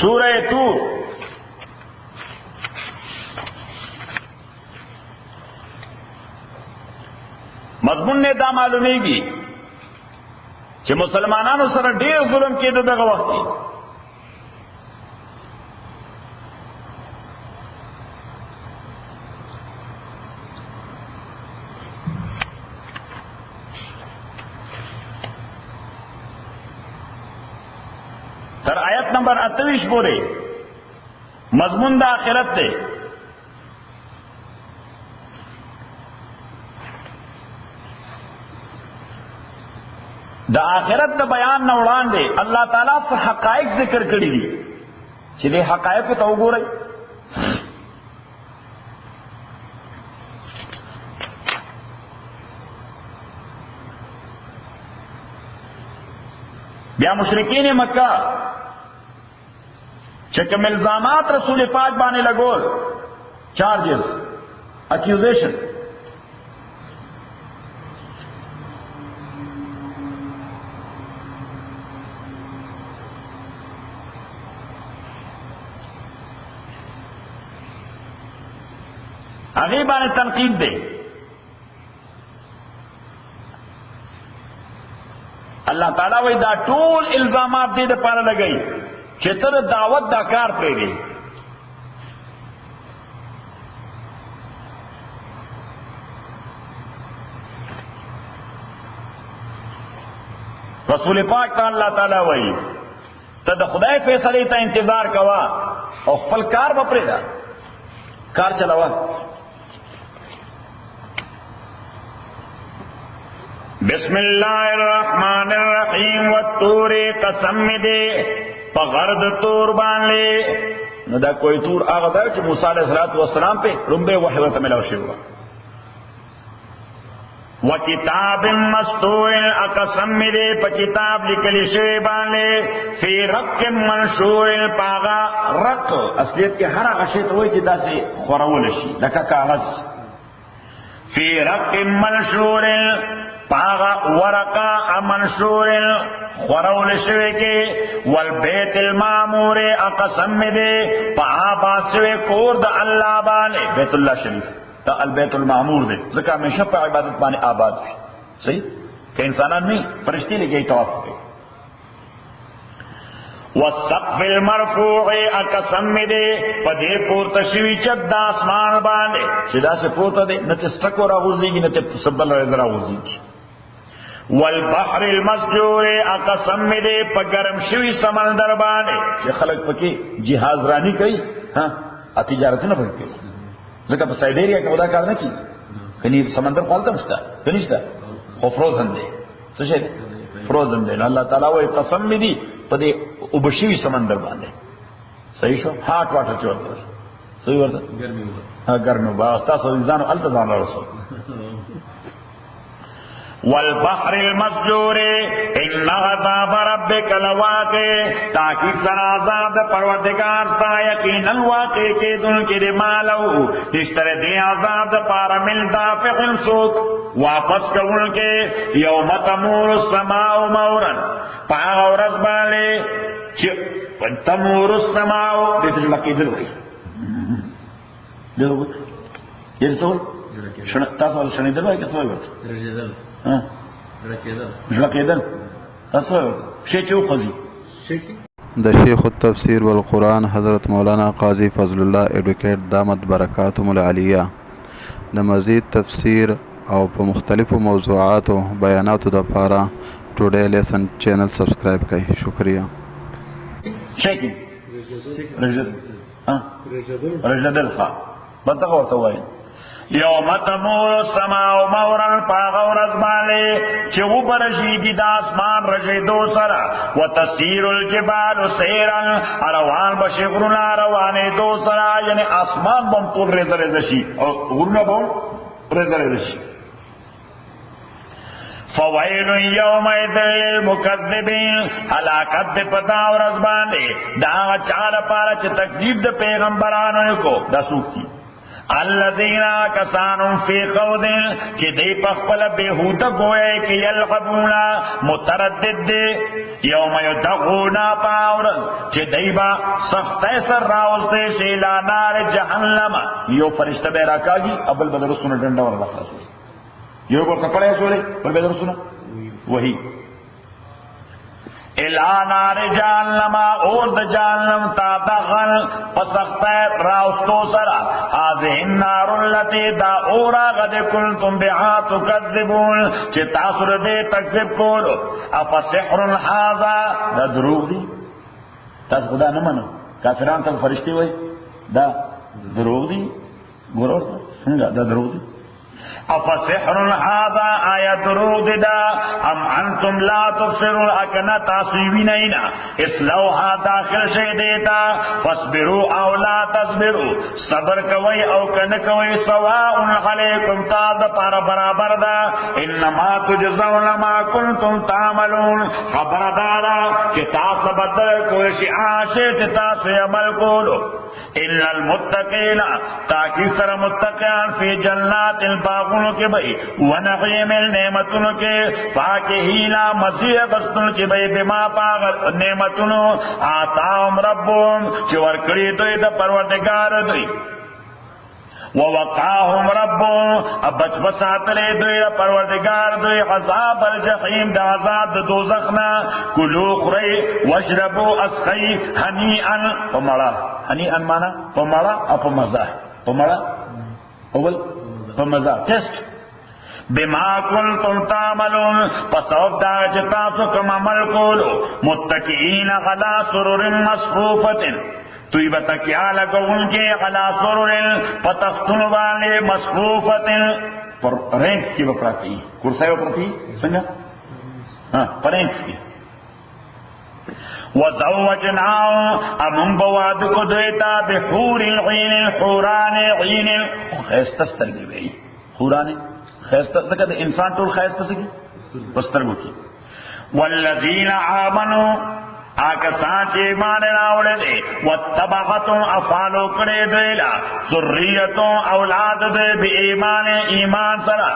سورہ طور مضمون نے دا معلومیږي چې مسلمانانو سره ډېر ظلم کېده دغه وخت کې. تر آیت نمبر 28 پورې مضمون د آخرت دی. د آخرت د بیان نه وړاندې الله تعالی څه حقایق ذکر کړي دي چې دې حقایق ته وګورئ. بیا مشرکین مکہ چې کوم الزامات رسول پاک باندې لګول، چارجز، اکیوزیشن، هغه باندې تنقید دی. اللہ تعالیٰ وی دا ټول الزامات دې دپاره لګئی چې ته د دعوت دا کار پرېږدې. رسول پاک ته اللہ تعالیٰ وی ته د خدای فیصلې ته انتظار کوا او خپل کار به پرېږده، کار چلاوه. بسم اللہ الرحمن الرحیم والطور، قسم میں دے پغرد طور بان لے. نو دا کوئی طور آغا دا کہ موسیٰ علیہ السلام پہ رنبے وحیوت ملاو شروع. وکتاب مستور، قسم میں دے پا کتاب لکلی شوی بان لے، فی رق منشور، پاغا رق اصلیت کے ہر غشیت ہوئی چی دا سے خورولشی لکا کاغذ. فی رق منشور، پاغا ورقا منشور خورول شوے کے. والبیت المامور، قسم میں دے پا آباد شوے کور دا اللہ بانے، بیت اللہ شریف تا البیت المامور دے ذکر ہمیشہ پا عبادت بانے آباد بھی صحیح کہ انسانان نہیں فرشتی لے گئی طواف پہ. والسقف المرفوع، قسم میں دے پا دے پورتا شوی چد دا اسمان بانے چدا سے پورتا دے نتے سٹکو را غزدی گی نتے سبل را غزدی گی. والبحر المسجور، قسم میں دے پا گرم شوی سمندر بانے کہ خلق پکی جہاز رانی کئی ہاں تجارتی نہ پکی ذکر پا سائبیریا کا خدا کار نہ کی کنی سمندر پالتا مشتا کنیشتا وہ فروزن دے سوچے دے فروزن دے. اللہ تعالیٰ وہ قسم میں دی پا دے ابشوی سمندر بانے صحیح شو ہاٹ واٹر چور کر صحیح ورطا ہاں گرمی باغستا سو انسانو التزام رسول. والبحر المسجور، ان عذاب ربک لواقع، تاکہ سر عذاب پروردگار تا یقینا واقع کے دن کے دے مالو اشتر دے عذاب پارا ملتا فقل سوک واپس کون کے. یوم تمور السماء مورا، پاغ اور ازبالے تمور السماء دیتے جو لکی دل ہوئی یہ سوال تاسوال شنی دل ہوئی کس ہوئی بات ژړکېدل تاسو شی چې وخوځي. د شیخ التفسیر والقرآن حضرت مولانا قاضی فضل الله ایڈوکیٹ دامت برکاتهم العالیه د مزید تفسیر او په مختلفو موضوعاتو بیاناتو دپاره ټوډے لیسن چینل سبسکرائب کړئ. شکریہ. شیکی رجدل ښه بلته ورته وایي. یوم تمور السماء مورا، پاغ اور ازبالے چه برشیدی دا اسمان رشیدو سرا. و تسیر الجبال سیرا، اروان بشغرنا روانے دو سرا، یعنی آسمان بم طول ریزر رشی اور غرنا بم ریزر رشی. فویل یومئذ للمکذبین، ہلاکت دے پتا اور ازبانے دا چار پارا چه تکذیب دے پیغمبرانوں کو دا سوکتی. الذین کسانم فی خوض چی دی پخپل بیہودہ گوئے کہ یلعبونا متردد دے یوم یدعونا پاورز چی دی با سخت سر راوستے شیلا نار جہنم یو فرشتہ بے راکاگی ابل بدر سنہ ڈنڈا ورد خلاصی یو کو کپڑے سولے بل بدر سنہ وہی الى نار جہنم اور د جہنم تا دغل پسخت راوستو سرا هذه النار التي دا اورا غد كنتم بها تكذبون چه تاثر دے تکذب کولو افسحر هذا دا دروغ دی تاس خدا نہ منو کافران تک فرشتے ہوئے دا دروغ دی گورو سنگا دا دروغ دی افسحر هذا آیا دروغ دا ام انتم لا تبصرون اکنا تاسویوی نینا اسلوها داخل شیدیتا فاصبروا او لا تصبروا صبر کوئی او کن کوئی سواء علیکم تاد پار برابر دا انما تجزون ما کنتم تعملون خبردارا چتاس بدل کوئی شعاشے چتاس عمل کولو ان المتقین تاکی سر متقین فی جنات الباغنوں کے بھئی ونعیم النعمتنوں کے فاکہینا مسیح بستنوں کے بھئی بما پاغت نعمتنوں آتاهم ربهم چور کری دوئی دا پروردگار دوئی ووقاهم ربهم ابچ بساتلے دوئی دا پروردگار دوئی عذاب الجحیم دا عذاب دا دوزخنا کلو خری وشربو اسخی حنیئن پمڑا حنیئن مانا پمڑا اپا مزا پمڑا اول پمزا ٹیسٹ بما کنتم تعملون پسوف دا جتاسو کم عمل کولو متکئین غلا سرور مصفوفت توی بتکیا لگو ان کے غلا سرور پتختن والے مصفوفت پر رینکس کی بپرا کی کرسائی بپرا کی سنگا پر رینکس کی وزوجناهم امون بواد کو دیتا بحور العین الحوران عین خیستستر گی بھئی حوران خیستستر انسان طول خیستستر گی پسترگو کی والذین آمنوا آکا سانچے ایمان راوڑے دے واتبعتم افعالو کرے دیلا ذریتوں اولاد دے بی ایمان سرا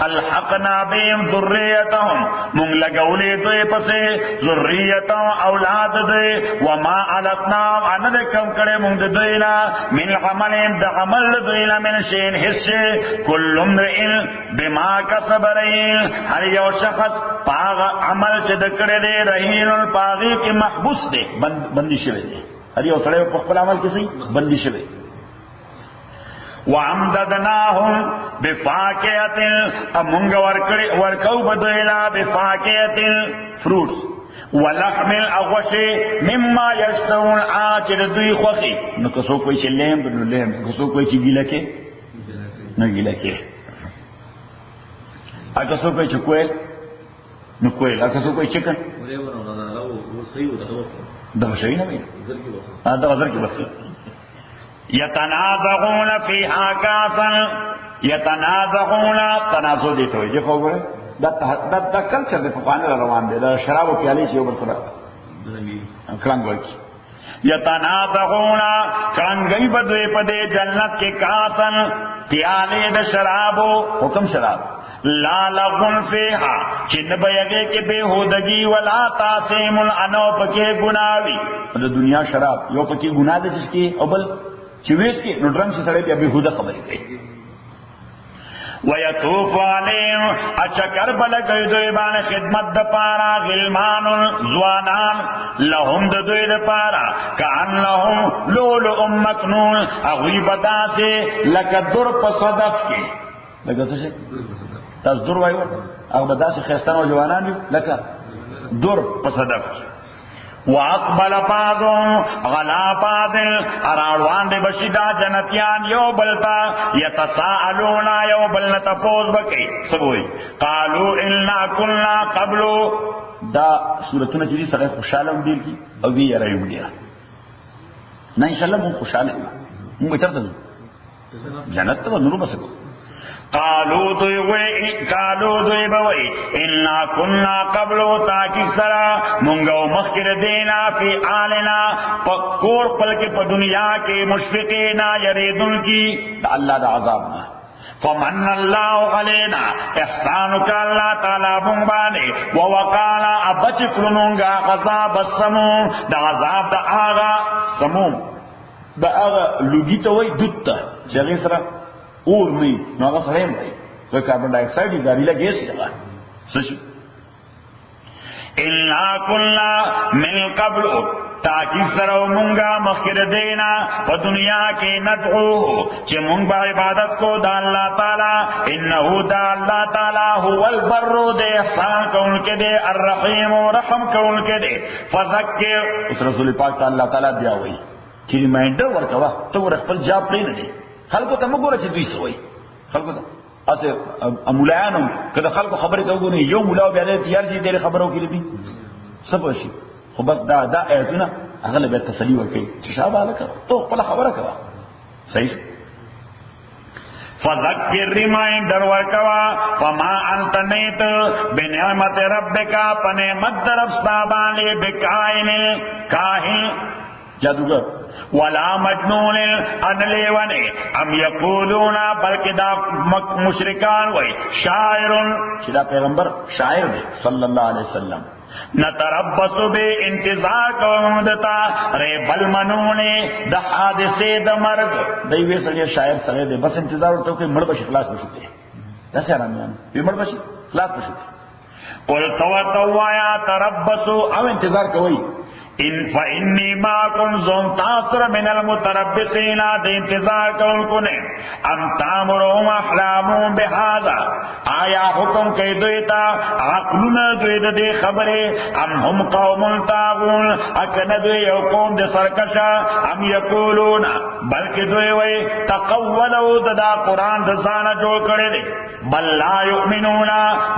الحقنا بیم ذریتهم من لگولے دے پسے ذریتوں اولاد دے وما علتنا اند کم کرے من دیلا من عملیم دا عمل دیلا من شین حصے کل امرئن بما کسب رہین ہر یو شخص پاغ عمل چد کرے دے رہین الپاغی کی محبوس دے بندی شوے دے ہر یو سڑے پخپل عمل کسی بندی شوے وعمددناهم بفاکیت امونگ ورکو بدویلا بفاکیت فروٹس ولحم اغوشی مما یشتون آچر دوی خوخی نو کسو کوئی چی لیم بنو لیم کسو کوئی چی گیلہ کے نو گیلہ کے کسو کوئی چی کوئل نو کوئل کسو کوئی چکن دغه شي نه وي دا غزر کې بس يتنازعون فيها كاسا يتنازعون تنازع دي ته یې خو غره دا کلچر د فقانه روان دي دا شراب او پیالي چې وبر سره کلنګ وایي يتنازعون کلنګي بدوي په دې جنت کې کاسن پیالي د شرابو حکم شراب لا لغن فیہا چن بیگے کے بے ہودگی ولا تاسیم انو پکے گناوی دنیا شراب یو پکی گناہ دے جس کی اول چویس کی نڈرنگ سے سڑے پہ بے ہودہ خبری گئی ویطوف علیم اچکر بلگئی دویبان خدمت دپارا غلمان زوانان لهم دوی دپارا کان لهم لولو مکنون اغوی بدا سے لکا در پصدف کی لگا سشے تاس در وایو اگر بدا سے خیستان و جوانان یو لکا در پصدف کی وَأَقْبَلَ بَعْضُهُمْ غَلَا بَعْضٍ اراڑوان دے بشیدہ جنتیان یو بلتا یتساءلون یو بلنا تپوز بکی سبوئی قالوا اِنَّا كُنَّا قَبْلُ دا صورتنا چیزی سغیر خوشحالم دیر کی او بھی یرایم دیر نا انشاءاللہ مون خوشحالم مون بچرتا دو جنت تو نورو بسکو قالو دوی بوئی انا کننا قبلو تاکی سرا منگو مخیر دینا فی آلنا کور پل کے پا دنیا کے مشفقینا یریدن کی دا اللہ دا عذابنا فمن اللہ علینا احسانو کا اللہ تعالی بنبانے ووقانا ابچ کرنونگا غذاب السموم دا عذاب دا آغا سموم دا آغا لگی تا وی دوتا چاگی سرا اور نہیں نو آغا سریم رہی تو کاربن ڈائی اکسائڈ زہریلا گیس لگا سچو اِنَّا كُلَّا مِن قَبْلُ تاکی سرو منگا مخیر دینا و دنیا کے ندعو چی منگ با عبادت کو دا اللہ تعالی انہو دا اللہ تعالی هو البر دے احسان کون کے دے الرحیم و رحم کون کے دے فذکر اس رسول پاک تا اللہ تعالی دیا ہوئی چی ریمائنڈر ورکوا تو وہ رخ پر جاب لے نہ دے خلقو تا مگو رچی دوی سوئی خلقو تا اسے مولیانو کدا خلقو خبری تا گونی یو مولاو بیادے تیار چی دیر خبرو کی لی سب وشی خو بس دا ایتونا اغلب بیت تسلی ورکی چشابہ لکا تو پلا خبر کوا صحیح فذکر ریمائنڈر ورکوا فما انت نیت بنعمت ربکا پنعمت ربستابان لے بکائن کاہن جادوگر ولا مجنون ان لیونے ام یقولون بلکہ دا مشرکان وی شاعر چلا پیغمبر شاعر دے صلی اللہ علیہ وسلم نتربص بے انتظار قومدتا رے بل منونے دا حادثے دا مرگ دیوے سڑیا شاعر سڑے دے بس انتظار ہوتا کہ مڑ بشی خلاص بشتے ایسے آرامیان یہ مڑ بشی خلاص بشتے قل توتوایا تربصو او انتظار کوئی ان فإنی ماکن زون تاثر من المتربسین دے انتظار کون کنے ام تامرهم احلامون بحاذا آیا حکم کئی دویتا عقلون دوید دے خبرے ام ہم قوم تاغون اکن دوی یو قوم دے سرکشا ام یقولون بلکہ دوی وی تقولو دا قرآن دزانا جو کرے دے بل لا یؤمنون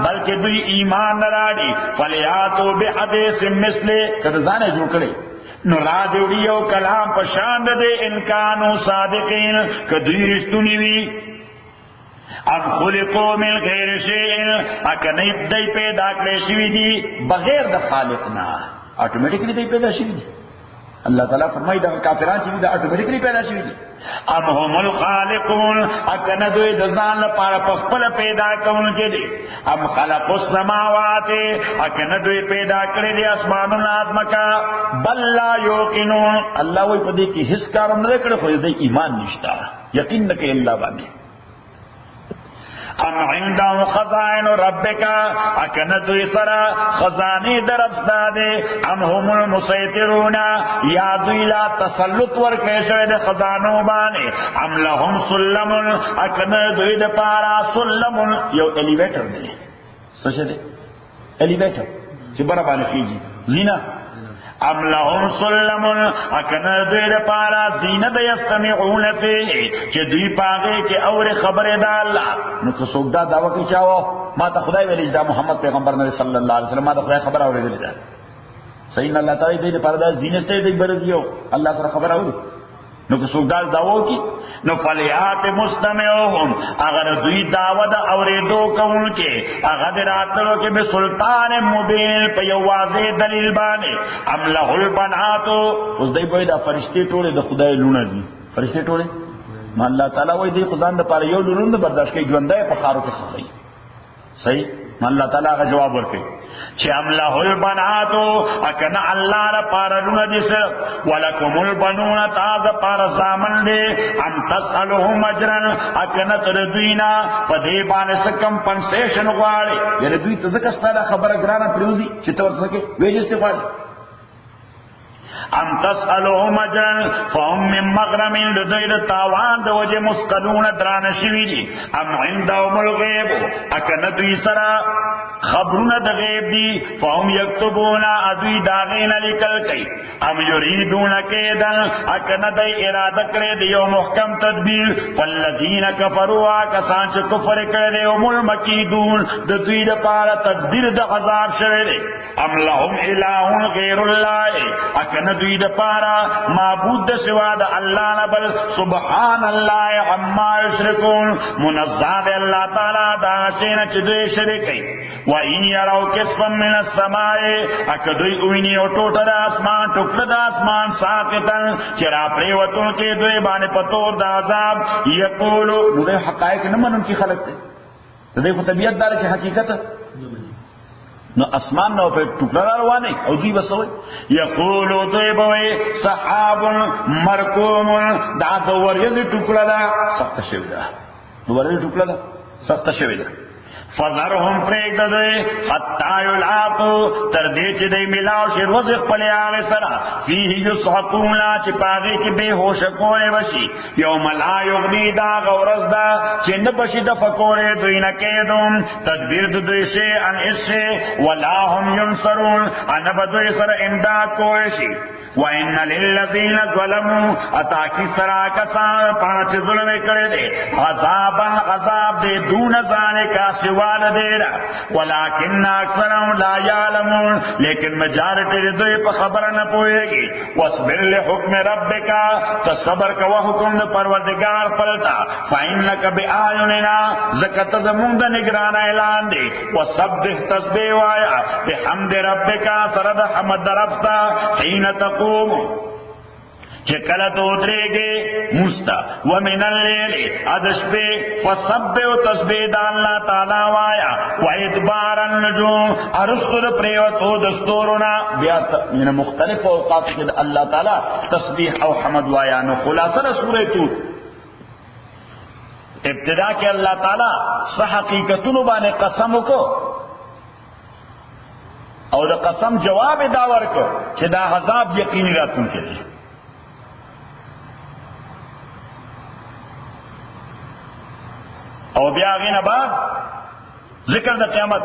بلکہ دوی ایمان نراڑی فلیاتو بحدیث مثلے کدزانے جو کرے نو را دیوڑیو کلام پشاند دے انکانو صادقین کدوی رشتونی وی ام خلقو من غیر شیئن اکنیب دی پیدا کرے شوی دی بغیر دا خالقنا آٹومیٹکلی دی پیدا شوی دی اللہ تعالیٰ فرمائی دا کافران چیوی دا آٹومیٹکلی پیدا شوی دی ام هم الخالقون اکندوی دزان لپارا پخپل پیدا کون کے دی ام خلق السماوات اکندوی پیدا کرے دی اسمانون آزمکا بل لا یوقنون اللہ وی پدی کی حس کارم نرکڑ خوی دی ایمان نشتا یقین نکے اللہ بانے ام عندهم خزائن ربکا اکنتوی سرا خزانی دربستادے ام هم المسیطرون یادوی لا تسلط ورکیشوی دے خزانو بانے ام لهم سلمن اکنتوی دے پارا سلمن یو ایلیویٹر دے سوچے دے ایلیویٹر چی برا بانے خیجی زینہ ام لهم سلمن اکنتوی دے پارا زینت یستمعون فیہ چی دوی پاگے کے اور خبر دا اللہ نو کسوک دا دعوی کی چاہو ما تا خدای ویلی دا محمد پیغمبر نبی صلی اللہ علیہ وسلم ما تا خدای خبر آوری دلی دا صحیح اللہ تعالی دے پارا دا زینت دے برزیو اللہ سر خبر آوری نو کسوک دا دعوی کی نو فلیات مستمعوهم اگر دوی دعوی دا آوری دو کون کے اگر راتلو کے بسلطان مبین پہ یو واضح دلیل بانے ام لہ البناتو اس دائی بوئی دا فرشتے ٹوڑے دا خدای لونا دی فرشتے ٹوڑے ما اللہ تعالیٰ وی دی خدان دا پارا یو لونن دا برداشت کے جوندہ پخارو کے خواہی صحیح ما اللہ تعالیٰ کا جواب ورکے چھ ام لہ البناتو اکنا اللہ را پارا لونا دی سر ولکم البنون تازا پارا سامن دے ام تسالوہم اجرن اکنا تردوینا پا دیبان سکم پنسیشن غوارے یعنی دوی تزکستا دا خبر اگرانا پریوزی چھ تور سکے ویجستی غوارے ام تسألوهم اجرن فهم من مغرم لدید تاوان دو وجہ مسقلون دران شوی دی ام عندهم الغیب اکنتوی سرا خبرونه د غیب دي فهم یكتبون ادوی داغین لیکل کوي ام یریدون کیدن اکنه د اراده کړی دی یو محکم تدبیر والذین کفروا کسان چې کفر کړی دی هم المکیدون د دوی لپاره تدبیر د عذاب شوی دی ام لهم اله غیر الله اکنه دوی لپاره معبود د سوا د الله نه بل سبحان الله عما یشرکون منزه دی الله تعالی دا شین چې دوی شریک کوي وَإِنْ يَرَوْا كِسْفًا مِنَ السَّمَاءِ اکدوی اوینی او ټوټه د اسمان ټوکړه د اسمان ساقطا چرا پریوتون کې دوی باندې پتور د عذاب یقولو دوی حقایق نه منون کی خلق دی دوی خو طبیعت دار چې حقیقت نو اسمان نو په ټوکړه روانه او دوی وسوي یقولو دوی بوي سحاب مرکوم دا د ورېز ټوکړه دا سخت شوی دا د ورېز ټوکړه دا سخت شوی دا فذرهم پریک ددوی حتی یلاقو تردی چی دی ملاو شی روز اقبلی آغی سرا فیه یسحقونا چی پاغی چی بے ہوشکونے بشی یوم لا یغنی دا غورز دا چی نبشی دفکونے دوی نکیدم تدبیر ددوی سے ان اس سے ولا هم ینصرون انب دوی سر امداد کوئشی وَإِنَّ لِلَّذِينَ ظَلَمُوا اتاکی سرا کسان پانچ ظلم کرے دے عذابا عذاب دے دون ذالکا سوال دیرا ولیکن اکثرهم لا یعلمون لیکن مجارٹی دوی پا خبر نہ پوئے گی وَاصْبِرْ لِحُکْمِ رَبِّكَ تصبر کا وحکم دے پروردگار پلتا فَإِنَّكَ بِآیُنِنَا زکت زمون دا نگران اعلان دے وَسَبِّحْ تسبیح وایا بحمد ربک سرد حمد ربستا حین تقوم چکلت اترے مستا ومن اللیل ادش پہ فسبح و تسبیح دا اللہ تعالی وایا وادبار النجوم ارسطر پریوتو دستورنا بیات من مختلف اوقات کے اللہ تعالی تسبیح او حمد وایا نو خلاصہ سورہ توت ابتدا کے اللہ تعالی صحقیقتن بانے قسم کو او دا قسم جواب داور کو چھ دا عذاب یقینی راتن کے لئے او بیا غینا بعد ذکر دا قیامت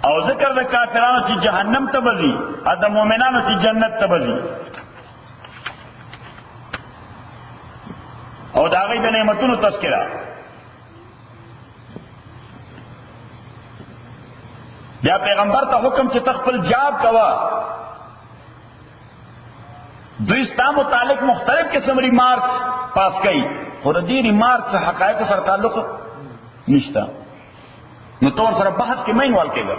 او ذکر دا کافرانو چی جہنم تبزی دا مومنانو چی جنت تبزی او دا غی دا نعمتونو تذکرہ بیا پیغمبر تا حکم چی تخپل جاب کوا دوستا متعلق مختلف قسم ریمارکس پاس کئی اور دی ریمارکس حقائق سر تعلق نشتا نو طور سر بحث کی مین وال کے گا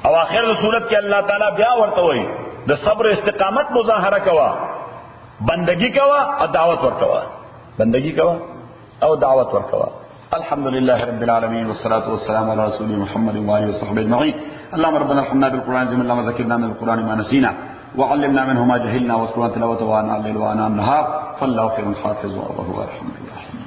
او آخر صورت کے اللہ تعالیٰ بیا ورطوئی دا صبر استقامت مظاہرہ کوا بندگی کوا او دعوت ورکوا بندگی کوا او دعوت ورکوا الحمد لله رب العالمين والصلاة والسلام على رسول محمد وآله وصحبه أجمعين اللهم ربنا ارحمنا بالقرآن العظيم اللهم ذكرنا من القرآن ما نسينا وعلمنا منه ما جهلنا واذكرنا تلاوته وآناء الليل وآناء النهار فالله خير حافظ والله أرحم الراحمين